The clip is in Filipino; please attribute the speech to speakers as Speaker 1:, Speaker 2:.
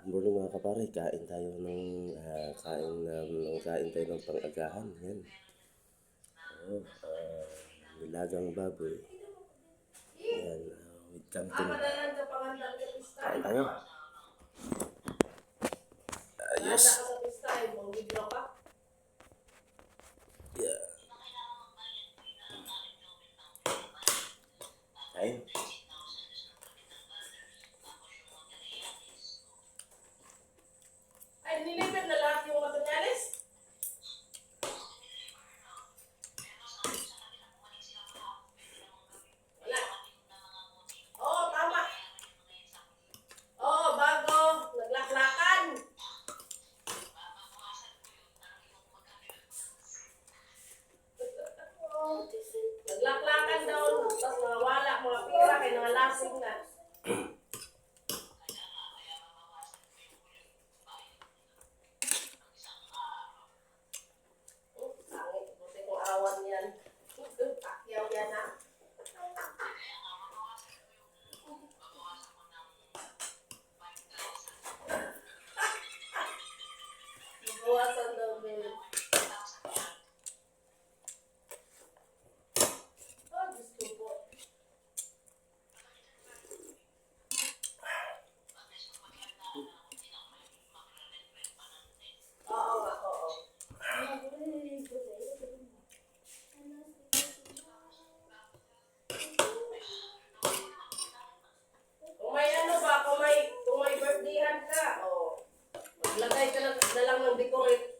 Speaker 1: Morning mga kapare, kain tayo ng kain tayo ng pang-agahan. Yan. Oh, nilagang baboy. Yan, with kangkong. Kain tayo. Ayos. Yeah. Kain.
Speaker 2: Ay, nilipat na lahat yung materialis? Wala. Oo, tama. Oo, bago. Naglaklakan. Naglaklakan daw. Tapos nawala mga pira kay mga lasing na. Sangit. Buti kong awan yan. Pakyaw yan ha. Bawasan daw bill. Oh, Diyos ko po. Oo nga, oo. Kung may ano ba, kung may birthdayhan ka, maglagay ka na lang ng decorate.